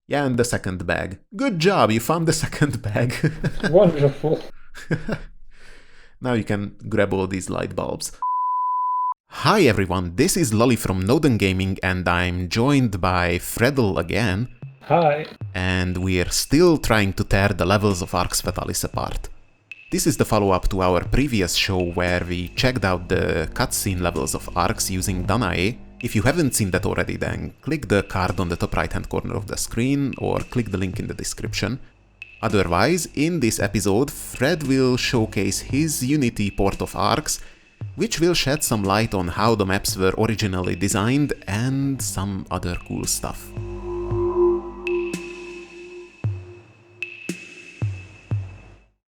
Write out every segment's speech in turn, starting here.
Yeah, and the second bag. Good job, you found the second bag. Wonderful. Now you can grab all these light bulbs. Hi everyone, this is Lolly from Noden Gaming and I'm joined by Fredel again. Hi. And we're still trying to tear the levels of Arx Fatalis apart. This is the follow-up to our previous show where we checked out the cutscene levels of Arx using Danae. If you haven't seen that already, then click the card on the top right hand corner of the screen or click the link in the description. Otherwise, in this episode, Fred will showcase his Unity port of Arx, which will shed some light on how the maps were originally designed and some other cool stuff.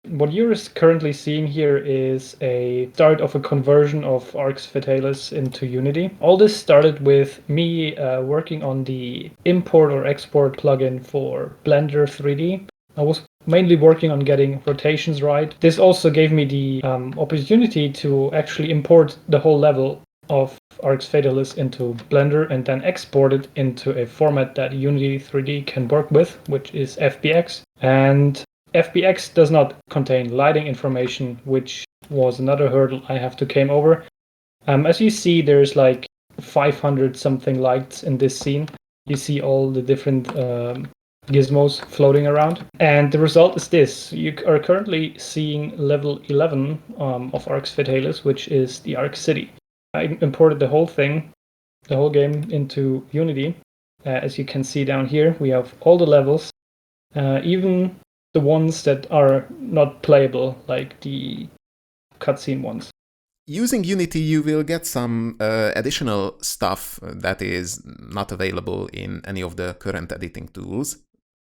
What you're currently seeing here is a start of a conversion of Arx Fatalis into Unity. All this started with me working on the import or export plugin for Blender 3D. I was mainly working on getting rotations right. This also gave me the opportunity to actually import the whole level of Arx Fatalis into Blender and then export it into a format that Unity 3D can work with, which is FBX. And FBX does not contain lighting information, which was another hurdle I have to came over. As you see, there's like 500 something lights in this scene. You see all the different gizmos floating around. And the result is this. You are currently seeing level 11 of Arx Fatalis, which is the Arx City. I imported the whole thing, the whole game into Unity. As you can see down here, we have all the levels, even the ones that are not playable, like the cutscene ones. Using Unity, you will get some additional stuff that is not available in any of the current editing tools.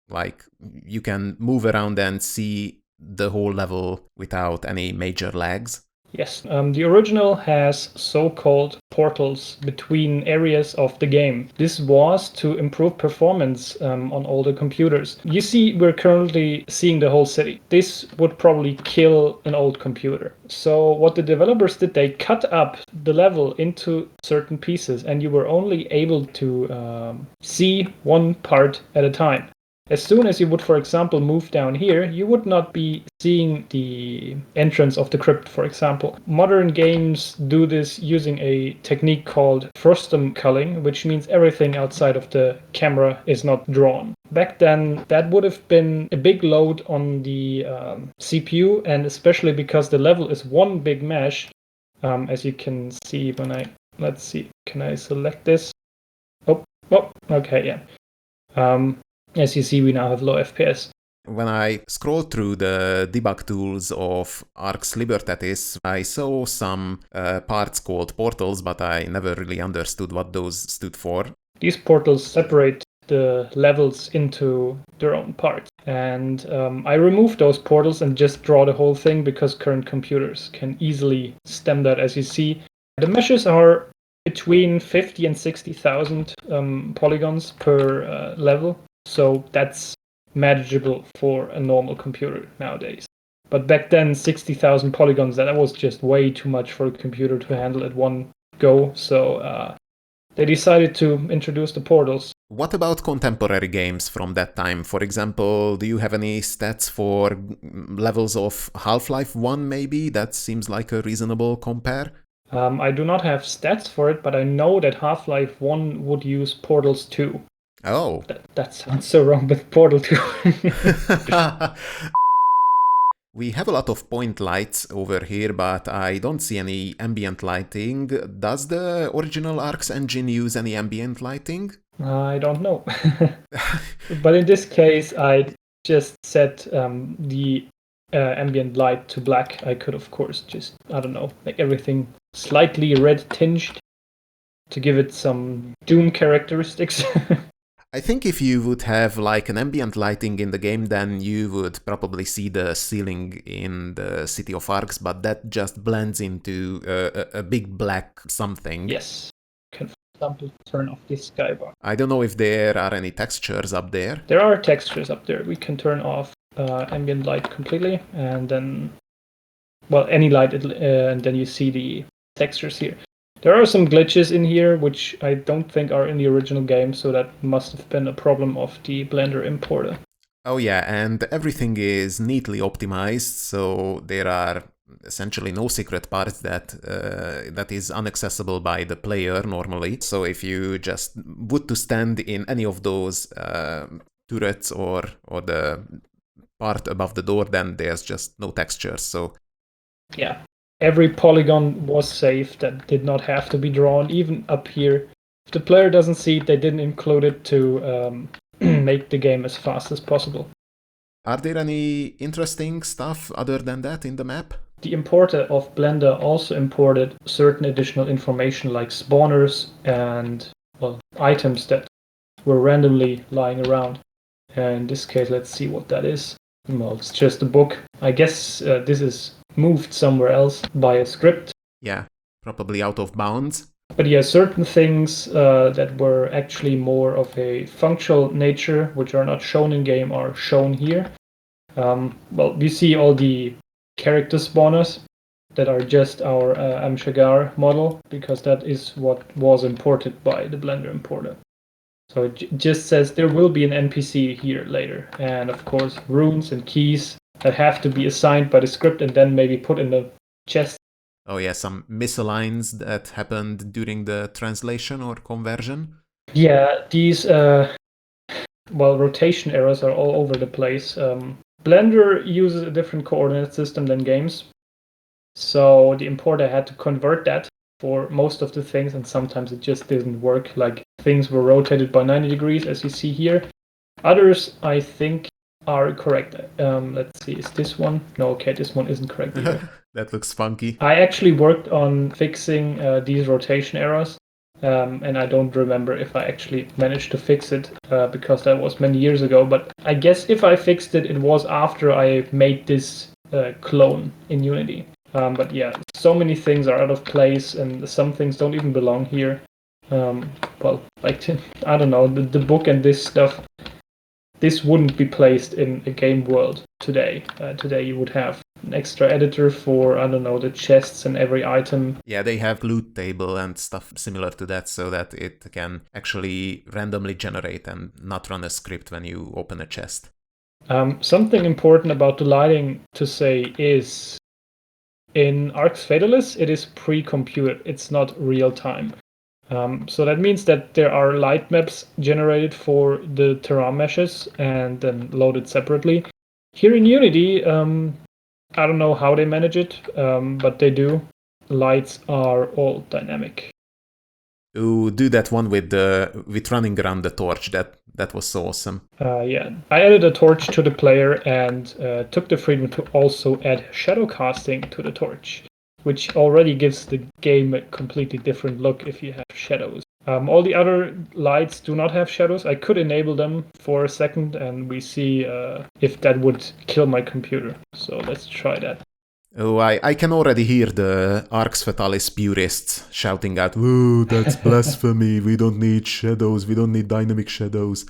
Like, you can move around and see the whole level without any major lags. Yes, the original has so-called portals between areas of the game. This was to improve performance on all the computers. You see, we're currently seeing the whole city. This would probably kill an old computer. So what the developers did, they cut up the level into certain pieces and you were only able to see one part at a time. As soon as you would, for example, move down here, you would not be seeing the entrance of the crypt, for example. Modern games do this using a technique called frustum culling, which means everything outside of the camera is not drawn. Back then, that would have been a big load on the CPU, and especially because the level is one big mesh, as you can see when let's see, can I select this? Oh, okay, yeah. As you see, we now have low FPS. When I scrolled through the debug tools of Arx Libertatis, I saw some parts called portals, but I never really understood what those stood for. These portals separate the levels into their own parts. And I removed those portals and just draw the whole thing because current computers can easily stem that, as you see. The meshes are between 50 and 60,000 polygons per level. So that's manageable for a normal computer nowadays. But back then, 60,000 polygons, that was just way too much for a computer to handle at one go. So they decided to introduce the portals. What about contemporary games from that time? For example, do you have any stats for levels of Half-Life 1 maybe? That seems like a reasonable compare. I do not have stats for it, but I know that Half-Life 1 would use portals too. Oh. That sounds so wrong with Portal 2. We have a lot of point lights over here, but I don't see any ambient lighting. Does the original Arx engine use any ambient lighting? I don't know. But in this case, I just set the ambient light to black. I could, of course, just, I don't know, make everything slightly red tinged to give it some Doom characteristics. I think if you would have like an ambient lighting in the game, then you would probably see the ceiling in the city of Arx, but that just blends into a big black something. Yes. You can, for example, turn off this skybox. I don't know if there are any textures up there. There are textures up there. We can turn off ambient light completely, and then, well, any light, and then you see the textures here. There are some glitches in here, which I don't think are in the original game, so that must have been a problem of the Blender importer. Oh yeah, and everything is neatly optimized, so there are essentially no secret parts that is inaccessible by the player normally. So if you just would to stand in any of those turrets or the part above the door, then there's just no textures. So yeah, every polygon was safe that did not have to be drawn, even up here. If the player doesn't see it, they didn't include it to make the game as fast as possible. are there any interesting stuff other than that in the map? The importer of Blender also imported certain additional information like spawners and, well, items that were randomly lying around. In this case, let's see what that is. Well, it's just a book. I guess this is moved somewhere else by a script. Yeah, probably out of bounds. But yeah, certain things that were actually more of a functional nature, which are not shown in game, are shown here. Well, we see all the character spawners that are just our Amshagar model, because that is what was imported by the Blender importer. So it just says there will be an NPC here later, and of course runes and keys that have to be assigned by the script and then maybe put in the chest. Oh yeah, some misaligns that happened during the translation or conversion. Yeah, these rotation errors are all over the place. Blender uses a different coordinate system than games, so the importer had to convert that for most of the things, and sometimes it just didn't work. Like things were rotated by 90 degrees, as you see here. Others, I think, are correct. Let's see, is this one? No, okay, this one isn't correct either. That looks funky. I actually worked on fixing these rotation errors, and I don't remember if I actually managed to fix it because that was many years ago. But I guess if I fixed it, it was after I made this clone in Unity. But yeah, so many things are out of place, and some things don't even belong here. Well, like, I don't know, the book and this stuff, this wouldn't be placed in a game world today. Today you would have an extra editor for, I don't know, the chests and every item. Yeah, they have loot table and stuff similar to that, so that it can actually randomly generate and not run a script when you open a chest. Something important about the lighting to say is, in Arx Fatalis, it is pre-computed. It's not real time. So that means that there are light maps generated for the terrain meshes and then loaded separately. Here in Unity, I don't know how they manage it, but they do. Lights are all dynamic. To do that one with running around the torch, that was so awesome. Yeah, I added a torch to the player and took the freedom to also add shadow casting to the torch, which already gives the game a completely different look if you have shadows. All the other lights do not have shadows. I could enable them for a second and we see if that would kill my computer. So let's try that. Oh, I can already hear the Arx Fatalis purists shouting out, "Whoa, that's blasphemy, we don't need shadows, we don't need dynamic shadows."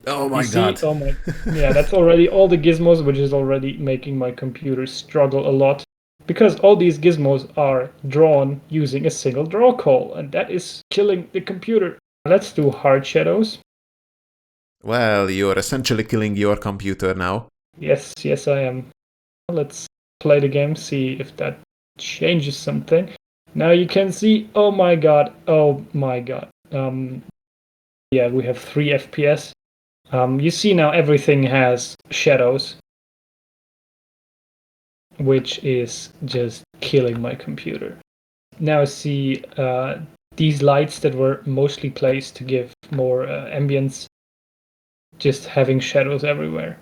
Oh my god. Oh my, yeah, that's already all the gizmos, which is already making my computer struggle a lot. Because all these gizmos are drawn using a single draw call, and that is killing the computer. Let's do hard shadows. Well, you're essentially killing your computer now. Yes, I am. Let's play the game, see if that changes something. Now you can see, oh my god. Yeah, we have 3 FPS. You see now everything has shadows, which is just killing my computer. Now see these lights that were mostly placed to give more ambience, just having shadows everywhere.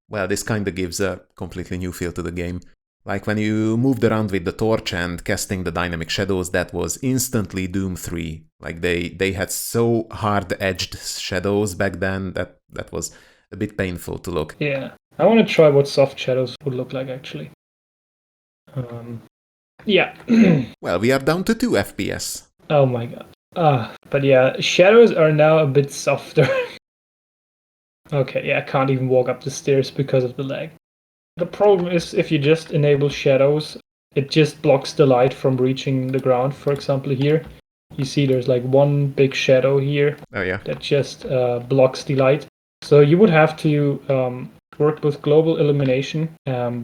Well, this kinda gives a completely new feel to the game. Like when you moved around with the torch and casting the dynamic shadows, that was instantly Doom 3. Like they had so hard-edged shadows back then that was a bit painful to look. Yeah, I want to try what soft shadows would look like actually. Yeah. Well, we are down to 2 FPS. Oh my god. But yeah, shadows are now a bit softer. Okay, yeah, I can't even walk up the stairs because of the lag. The problem is if you just enable shadows, it just blocks the light from reaching the ground. For example, here you see there's like one big shadow here that just blocks the light. So you would have to work with global illumination,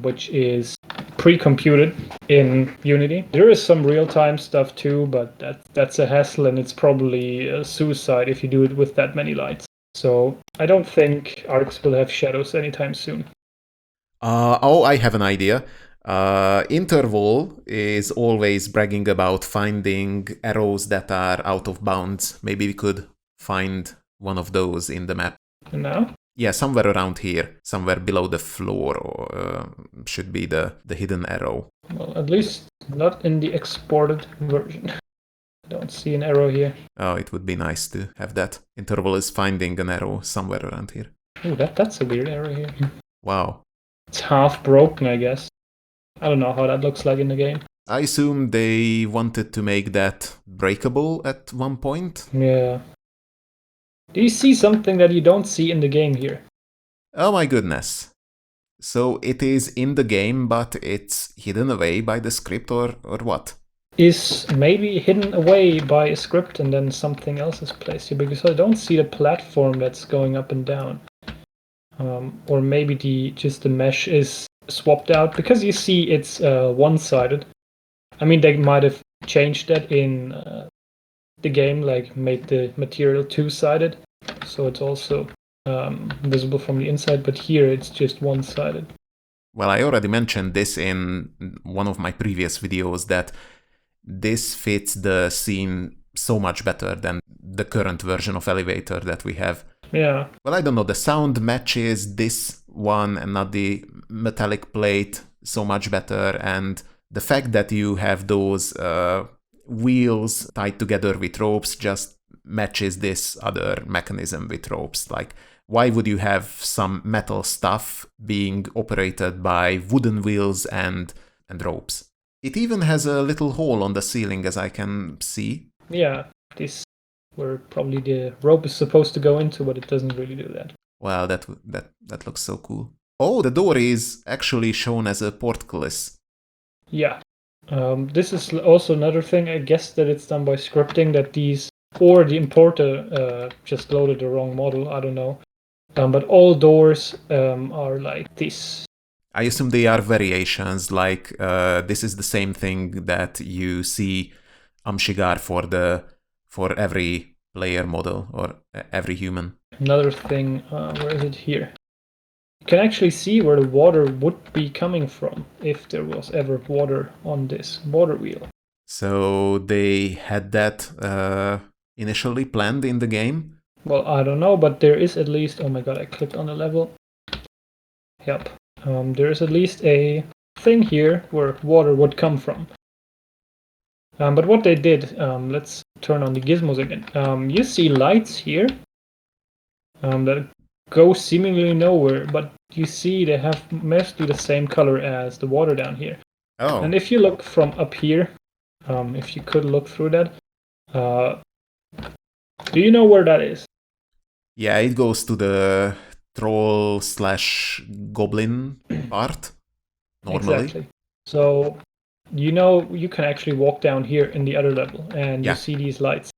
which is pre-computed in Unity. There is some real-time stuff too, but that's a hassle, and it's probably a suicide if you do it with that many lights. So I don't think Arx will have shadows anytime soon. I have an idea. Interval is always bragging about finding arrows that are out of bounds. Maybe we could find one of those in the map. Now? Yeah, somewhere around here, somewhere below the floor, or should be the hidden arrow. Well, at least not in the exported version. I don't see an arrow here. Oh, it would be nice to have that. Interval is finding an arrow somewhere around here. Oh, that's a weird arrow here. Wow. It's half broken, I guess. I don't know how that looks like in the game. I assume they wanted to make that breakable at one point. Yeah. Do you see something that you don't see in the game here? Oh my goodness. So it is in the game, but it's hidden away by the script, or what? Is maybe hidden away by a script and then something else is placed here, because I don't see the platform that's going up and down. Or maybe just the mesh is swapped out, because you see it's one-sided. I mean, they might have changed that in the game, like made the material two-sided, so it's also visible from the inside, but here it's just one-sided. Well, I already mentioned this in one of my previous videos, that this fits the scene so much better than the current version of Elevator that we have. Yeah. Well, I don't know, the sound matches this one and not the metallic plate so much better, and the fact that you have those wheels tied together with ropes just matches this other mechanism with ropes. Like, why would you have some metal stuff being operated by wooden wheels and ropes? It even has a little hole on the ceiling, as I can see. Yeah, this where probably the rope is supposed to go into, but it doesn't really do that. Well, that looks so cool. Oh, the door is actually shown as a portcullis. Yeah. This is also another thing, I guess, that it's done by scripting, that these, or the importer just loaded the wrong model, I don't know. But all doors are like this. I assume they are variations, like this is the same thing that you see Amshigar for every player model or every human. Another thing, where is it here? You can actually see where the water would be coming from if there was ever water on this water wheel. So they had that initially planned in the game? Well, I don't know, but there is at least... Oh my god, I clicked on the level. Yep. There is at least a thing here where water would come from. But what they did, let's turn on the gizmos again. You see lights here that go seemingly nowhere, but you see they have mostly the same color as the water down here. Oh. And if you look from up here, if you could look through that, do you know where that is? Yeah, it goes to the troll/goblin part, normally. Exactly. So, you know, you can actually walk down here in the other level, and you see these lights.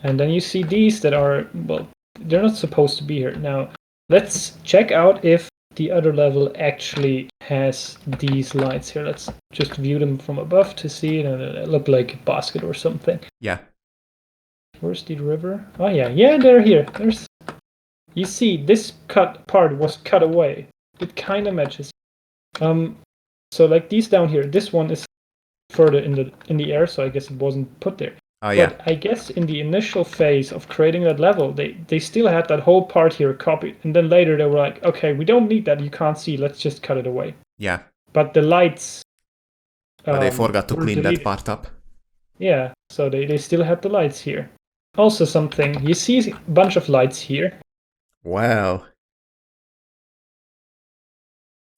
And then you see these that are, well, they're not supposed to be here. Now, let's check out if the other level actually has these lights here. Let's just view them from above to see, and it look like a basket or something. Yeah. Where's the river? Oh yeah, they're here. You see, this cut part was cut away. It kind of matches. So like these down here, this one is further in the air, so I guess it wasn't put there. But I guess in the initial phase of creating that level, they still had that whole part here copied, and then later they were like, okay, we don't need that, you can't see, let's just cut it away. Yeah. But the lights... But they forgot to clean that part up. Yeah, so they still had the lights here. Also something, you see a bunch of lights here. Wow.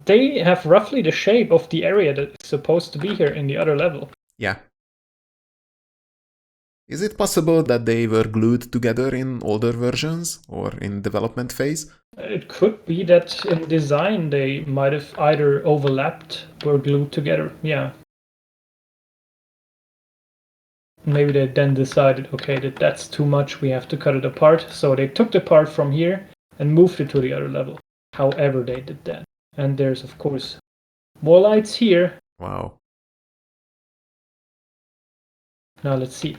They have roughly the shape of the area that is supposed to be here in the other level. Yeah. Is it possible that they were glued together in older versions or in development phase? It could be that in design they might have either overlapped or glued together, yeah. Maybe they then decided, okay, that's too much, we have to cut it apart. So they took the part from here and moved it to the other level. However they did that. And there's, of course, more lights here. Wow. Now let's see.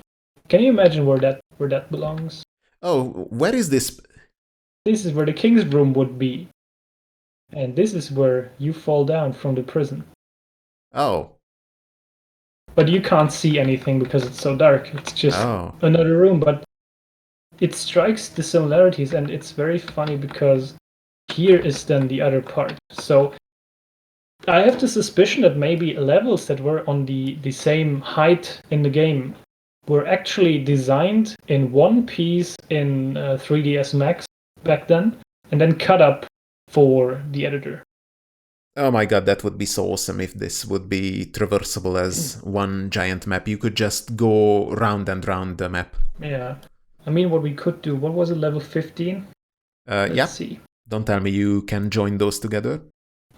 Can you imagine where that belongs? Oh, where is this? This is where the king's room would be. And this is where you fall down from the prison. Oh. But you can't see anything because it's so dark. It's just another room, but it strikes the similarities, and it's very funny because here is then the other part. So I have the suspicion that maybe levels that were on the same height in the game were actually designed in one piece in 3ds Max back then, and then cut up for the editor. Oh my god, that would be so awesome if this would be traversable as one giant map. You could just go round and round the map. Yeah. I mean, what we could do, what was it, level 15? Let's see. Don't tell me you can join those together.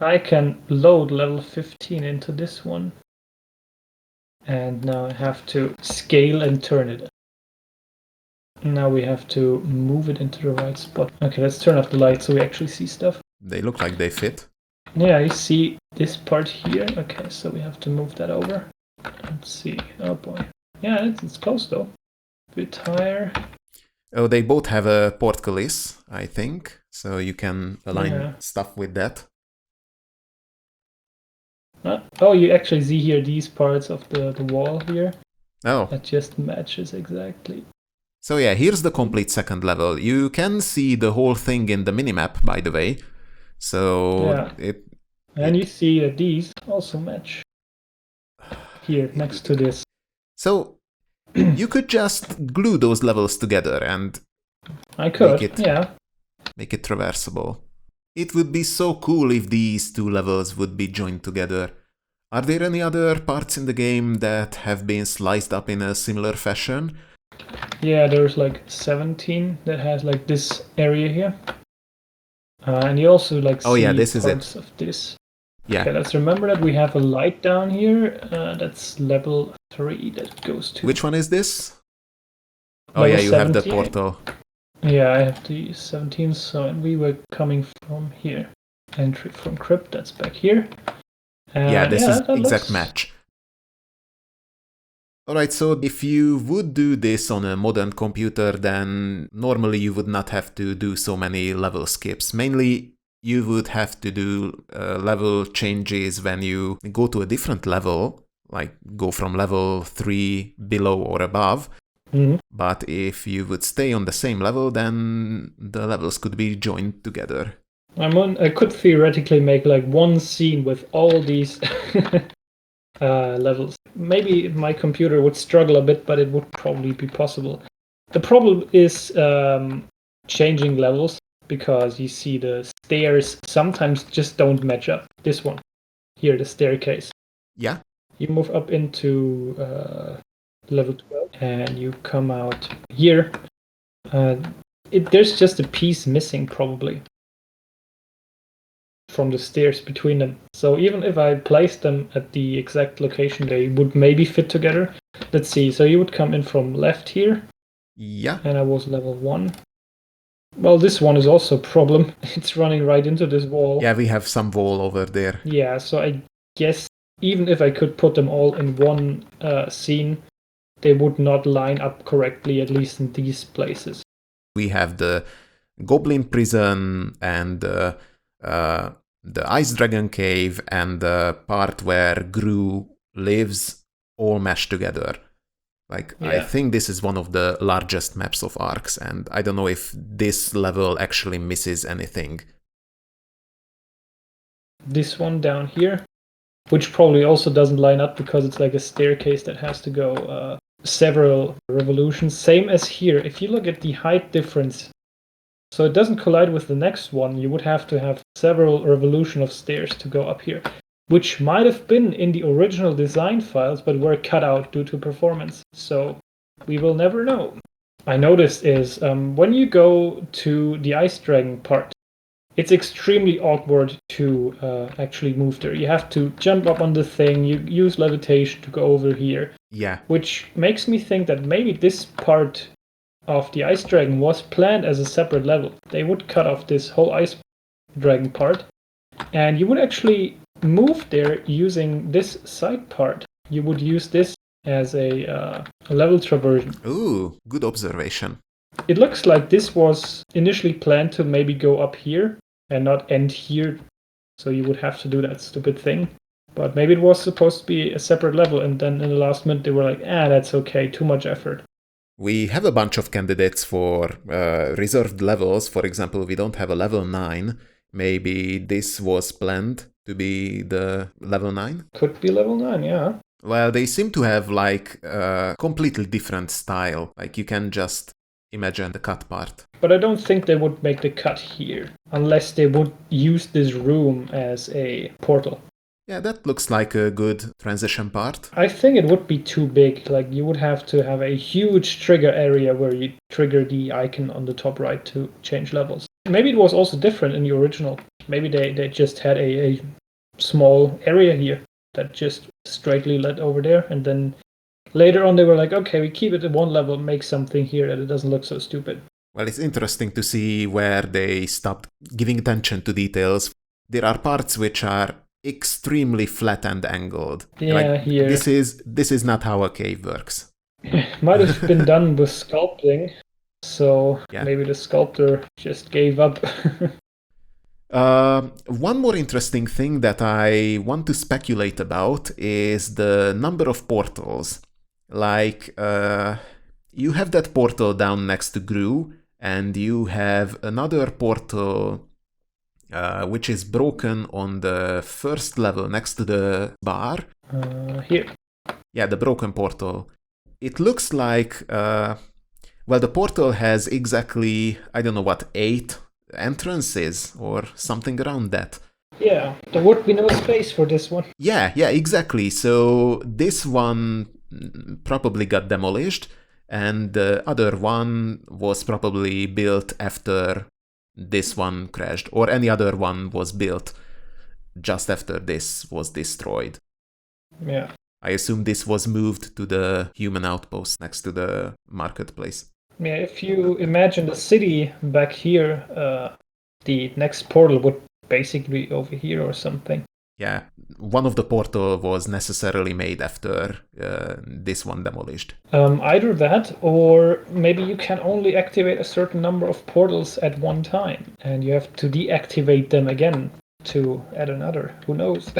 I can load level 15 into this one. And now I have to scale and turn it. Now we have to move it into the right spot. Okay, let's turn off the light so we actually see stuff. They look like they fit. Yeah, you see this part here. Okay, so we have to move that over. Let's see. Oh boy. Yeah, it's close though. A bit higher. Oh, they both have a portcullis, I think. So you can align stuff with that. Oh, you actually see here these parts of the wall here. Oh. That just matches exactly. So yeah, here's the complete second level. You can see the whole thing in the minimap, by the way. So and you see that these also match here next to this. So you could just glue those levels together and make it traversable. It would be so cool if these two levels would be joined together. Are there any other parts in the game that have been sliced up in a similar fashion? Yeah, there's like 17 that has like this area here. And you also like see this parts of this. Yeah. Okay, let's remember that we have a light down here. That's level 3 that goes to. Which one is this? Oh yeah, you 17. Have the portal. Yeah, I have the 17, so we were coming from here. Entry from crypt, that's back here. Yeah, this is exact match. Alright, so if you would do this on a modern computer, then normally you would not have to do so many level skips. Mainly, you would have to do level changes when you go to a different level, like go from level 3 below or above. Mm-hmm. But if you would stay on the same level, then the levels could be joined together. I could theoretically make like one scene with all these levels. Maybe my computer would struggle a bit, but it would probably be possible. The problem is changing levels, because you see the stairs sometimes just don't match up. This one here, the staircase. Yeah. You move up into level 12 and you come out here. There's just a piece missing probably from the stairs between them. So even if I placed them at the exact location, they would maybe fit together. Let's see. So you would come in from left here. Yeah. And I was level 1. Well, this one is also a problem. It's running right into this wall. Yeah, we have some wall over there. Yeah, so I guess even if I could put them all in one scene, they would not line up correctly, at least in these places. We have the Goblin Prison and the Ice Dragon Cave and the part where Gru lives all meshed together. Like, yeah. I think this is one of the largest maps of Arx, and I don't know if this level actually misses anything. This one down here, which probably also doesn't line up because it's like a staircase that has to go several revolutions. Same as here. If you look at the height difference, so it doesn't collide with the next one, you would have to have several revolution of stairs to go up here, which might have been in the original design files, but were cut out due to performance. So we will never know. I noticed is when you go to the Ice Dragon part, it's extremely awkward to actually move there. You have to jump up on the thing, you use levitation to go over here. Yeah. Which makes me think that maybe this part of the Ice Dragon was planned as a separate level. They would cut off this whole Ice Dragon part, and you would actually move there using this side part. You would use this as a level traversion. Ooh, good observation. It looks like this was initially planned to maybe go up here and not end here, so you would have to do that stupid thing. But maybe it was supposed to be a separate level, and then in the last minute they were like, that's okay, too much effort. We have a bunch of candidates for reserved levels. For example, we don't have a level 9. Maybe this was planned to be the level 9? Could be level 9, yeah. Well, they seem to have like a completely different style. Like you can just imagine the cut part. But I don't think they would make the cut here, unless they would use this room as a portal. Yeah, that looks like a good transition part. I think it would be too big. Like you would have to have a huge trigger area where you trigger the icon on the top right to change levels. Maybe it was also different in the original. Maybe they just had a small area here that just straightly led over there, and then later on they were like, okay, we keep it at one level, make something here that it doesn't look so stupid. Well, it's interesting to see where they stopped giving attention to details. There are parts which are extremely flat and angled. Yeah, like, here. This is not how a cave works. Might have been done with sculpting, so yeah. Maybe the sculptor just gave up. One more interesting thing that I want to speculate about is the number of portals. Like, you have that portal down next to Gru, and you have another portal which is broken on the first level next to the bar. Here. Yeah, the broken portal. It looks like, well, the portal has exactly, I don't know what, 8 entrances or something around that. Yeah, there would be no space for this one. Yeah, exactly. So this one probably got demolished, and the other one was probably built after this one crashed, or any other one was built just after this was destroyed. Yeah. I assume this was moved to the human outpost next to the marketplace. Yeah, if you imagine the city back here, the next portal would basically be over here or something. Yeah, one of the portal was necessarily made after this one demolished. Either that, or maybe you can only activate a certain number of portals at one time, and you have to deactivate them again to add another. Who knows?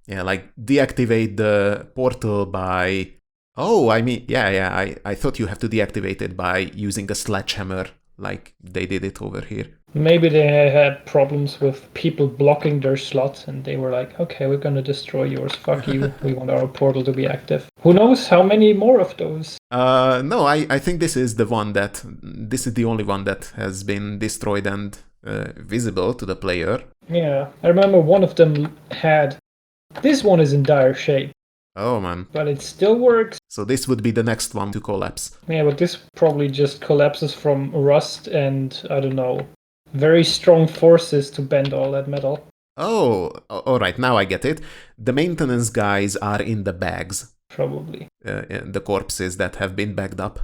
Yeah, like deactivate the portal by... Oh, I mean, I thought you have to deactivate it by using a sledgehammer, like they did it over here. Maybe they had problems with people blocking their slots, and they were like, okay, we're gonna destroy yours, fuck you, we want our portal to be active. Who knows how many more of those? No, I think this is the only one that has been destroyed and visible to the player. Yeah, I remember one of them had... This one is in dire shape. Oh man. But it still works. So this would be the next one to collapse. Yeah, but this probably just collapses from rust and, I don't know, very strong forces to bend all that metal. Oh, alright, now I get it. The maintenance guys are in the bags. Probably. The corpses that have been bagged up.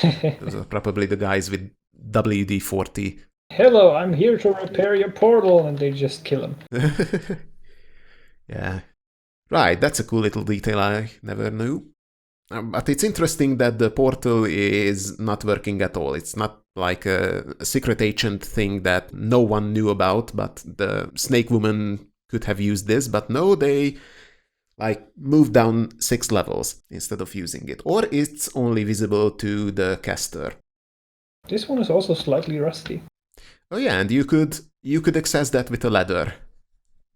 Those are probably the guys with WD-40. Hello, I'm here to repair your portal, and they just kill him. Yeah. Right, that's a cool little detail I never knew. But it's interesting that the portal is not working at all. It's not like a secret agent thing that no one knew about, but the Snake Woman could have used this, but no, they like moved down 6 levels instead of using it. Or it's only visible to the caster. This one is also slightly rusty. Oh yeah, and you could access that with a ladder.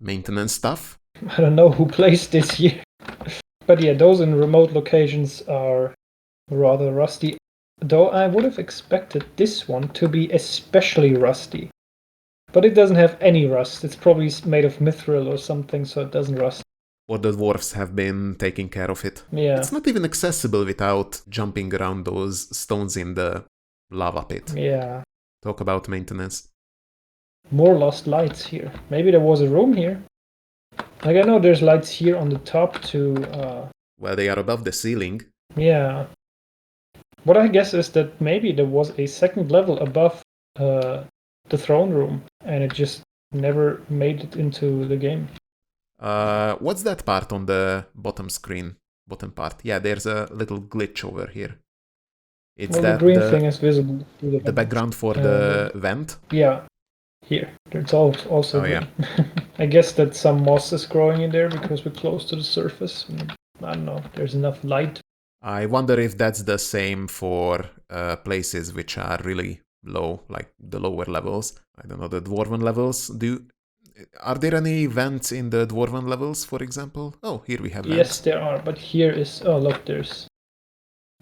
Maintenance stuff. I don't know who placed this here. But yeah, those in remote locations are rather rusty. Though I would have expected this one to be especially rusty. But it doesn't have any rust. It's probably made of mithril or something, so it doesn't rust. Or the dwarves have been taking care of it. Yeah. It's not even accessible without jumping around those stones in the lava pit. Yeah. Talk about maintenance. More lost lights here. Maybe there was a room here. Like, I know there's lights here on the top to Well, they are above the ceiling. Yeah. What I guess is that maybe there was a second level above the throne room, and it just never made it into the game. What's that part on the bottom screen? Bottom part. Yeah, there's a little glitch over here. It's Well, that the green thing is visible through the background for the vent. Yeah, here. It's also Oh, green. yeah. I guess that some moss is growing in there because we're close to the surface. I don't know. There's enough light. I wonder if that's the same for places which are really low, like the lower levels. I don't know, the dwarven levels. Are there any vents in the dwarven levels, for example? Oh, here we have vents. Yes, there are, but here is... Oh, look, there's...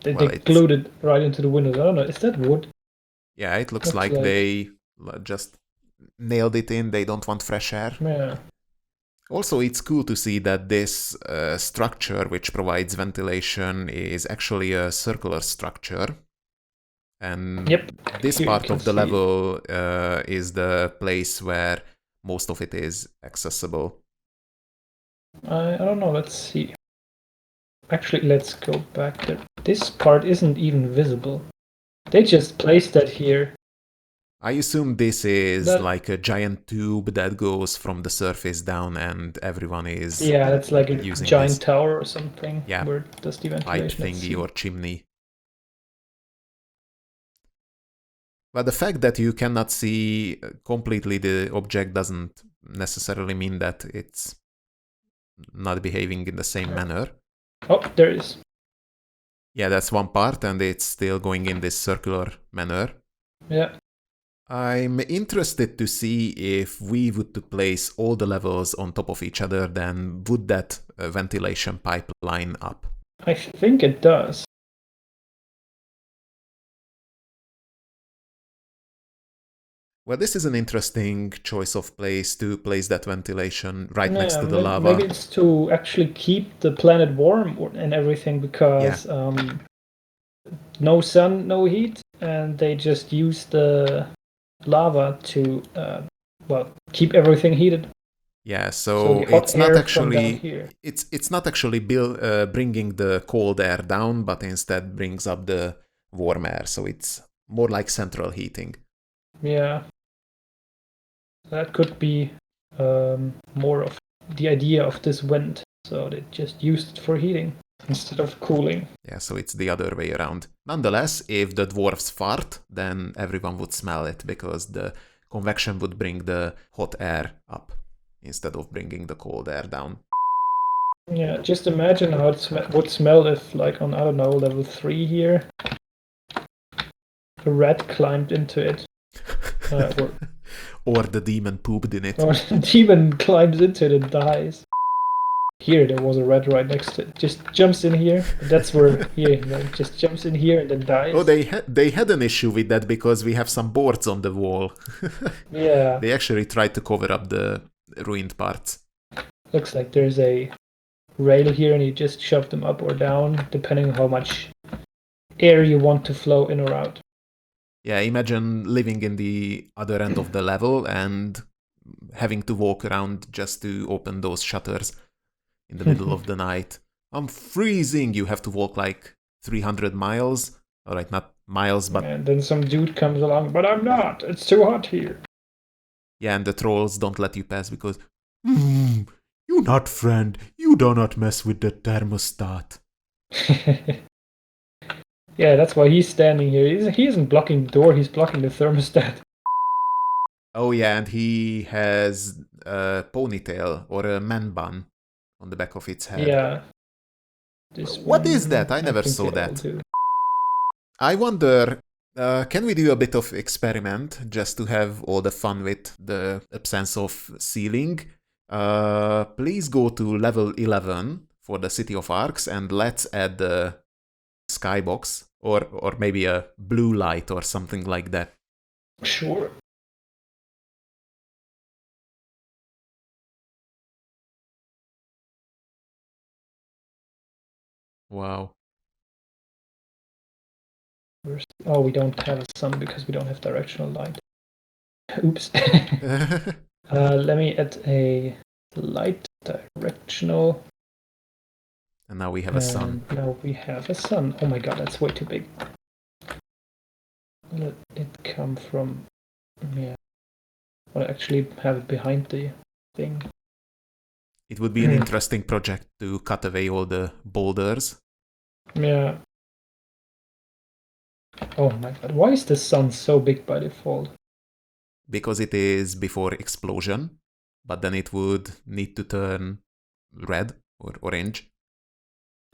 They Well, glued it right into the windows. I don't know, is that wood? Yeah, it looks like they just nailed it in. They don't want fresh air. Yeah. Also, it's cool to see that this structure, which provides ventilation, is actually a circular structure. And this part of the level is the place where most of it is accessible. I don't know, let's see. Actually, let's go back there. This part isn't even visible. They just placed that here. I assume this is like a giant tube that goes from the surface down and everyone is Yeah, that's like a giant this tower or something. Yeah, where it does the ventilation. pipe thingy or chimney. But the fact that you cannot see completely the object doesn't necessarily mean that it's not behaving in the same manner. Oh, there it is. Yeah, that's one part, and it's still going in this circular manner. Yeah. I'm interested to see if we were to place all the levels on top of each other, then would that ventilation pipe line up? I think it does. Well, this is an interesting choice of place to place that ventilation right next to the lava. Maybe it's to actually keep the planet warm and everything, because no sun, no heat, and they just use the lava to keep everything heated. Yeah, so it's not actually bringing the cold air down, but instead brings up the warm air. So it's more like central heating. Yeah, that could be more of the idea of this vent. So they just used it for heating instead of cooling. Yeah, so it's the other way around. Nonetheless, if the dwarves fart, then everyone would smell it, because the convection would bring the hot air up instead of bringing the cold air down. Yeah, just imagine how it would smell if, like, on, I don't know, level 3 here, a rat climbed into it. Or the demon pooped in it. Or the demon climbs into it and dies. Here there was a rat right next to it. Just jumps in here. That's where just jumps in here and then dies. Oh, they had an issue with that because we have some boards on the wall. Yeah. They actually tried to cover up the ruined parts. Looks like there's a rail here, and you just shove them up or down depending on how much air you want to flow in or out. Yeah, imagine living in the other end of the level and having to walk around just to open those shutters in the middle of the night. I'm freezing! You have to walk like 300 miles. Alright, not miles, but... And then some dude comes along, but I'm not! It's too hot here! Yeah, and the trolls don't let you pass because... you not friend, you do not mess with the thermostat. Yeah, that's why he's standing here. He isn't blocking the door, he's blocking the thermostat. Oh yeah, and he has a ponytail or a man bun on the back of its head. Yeah. What is that? I never saw that. I wonder, can we do a bit of experiment just to have all the fun with the absence of ceiling? Please go to level 11 for the city of Arx and let's add the skybox or maybe a blue light or something like that. Sure. Wow. Oh, we don't have a sun because we don't have directional light. Oops. Let me add a light directional. And now we have a sun. Now we have a sun. Oh my god, that's way too big. Let it come from... Yeah. I'll actually have it behind the thing. It would be an interesting project to cut away all the boulders. Yeah. Oh my god, why is the sun so big by default? Because it is before explosion, but then it would need to turn red or orange.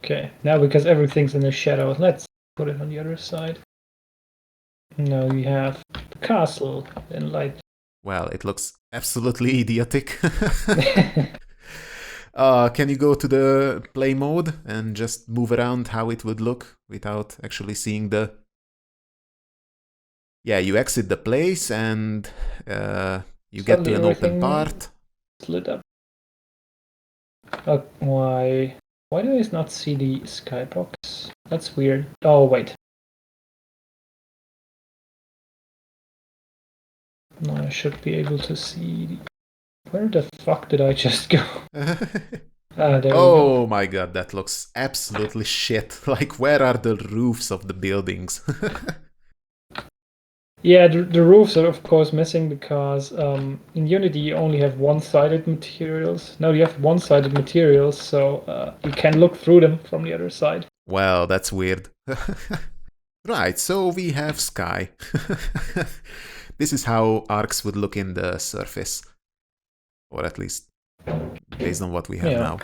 Okay, now because everything's in the shadow, let's put it on the other side. Now we have the castle in light. Well, it looks absolutely idiotic. Can you go to the play mode and just move around how it would look without actually seeing the... Yeah, you exit the place and you get to an open part. Lit up. Why do I not see the skybox? That's weird. Oh, wait. No, I should be able to see... Where the fuck did I just go? There we go. Oh my god, that looks absolutely shit. Like, where are the roofs of the buildings? Yeah, the roofs are of course missing because in Unity you only have one-sided materials. Now you have one-sided materials, so you can look through them from the other side. Well, that's weird. Right, so we have sky. This is how Arx would look in the surface. Or at least based on what we have now.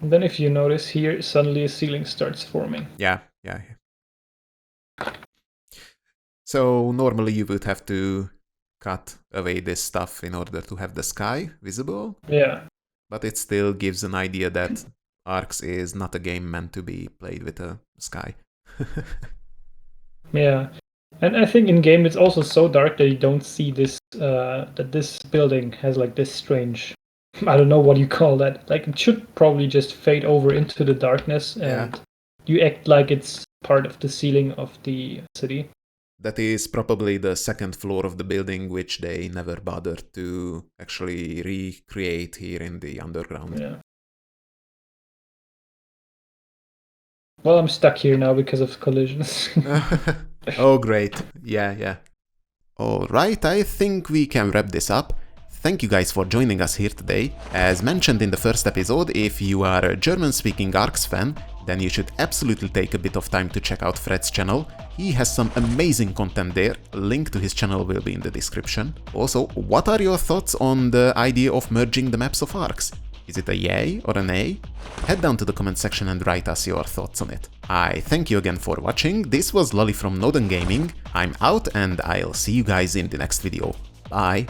And then if you notice here, suddenly a ceiling starts forming. Yeah. So normally you would have to cut away this stuff in order to have the sky visible. Yeah. But it still gives an idea that Arx is not a game meant to be played with a sky. Yeah. And I think in game it's also so dark that you don't see this, that this building has like this strange, I don't know what you call that. Like it should probably just fade over into the darkness and you act like it's part of the ceiling of the city. That is probably the second floor of the building, which they never bothered to actually recreate here in the underground. Yeah. Well, I'm stuck here now because of collisions. Oh, great. Yeah. Alright, I think we can wrap this up. Thank you guys for joining us here today. As mentioned in the first episode, if you are a German-speaking Arx fan, then you should absolutely take a bit of time to check out Fred's channel. He has some amazing content there. A link to his channel will be in the description. Also, what are your thoughts on the idea of merging the maps of Arx? Is it a yay or a nay? Head down to the comment section and write us your thoughts on it. I thank you again for watching. This was Lolly from Noden Gaming. I'm out and I'll see you guys in the next video. Bye!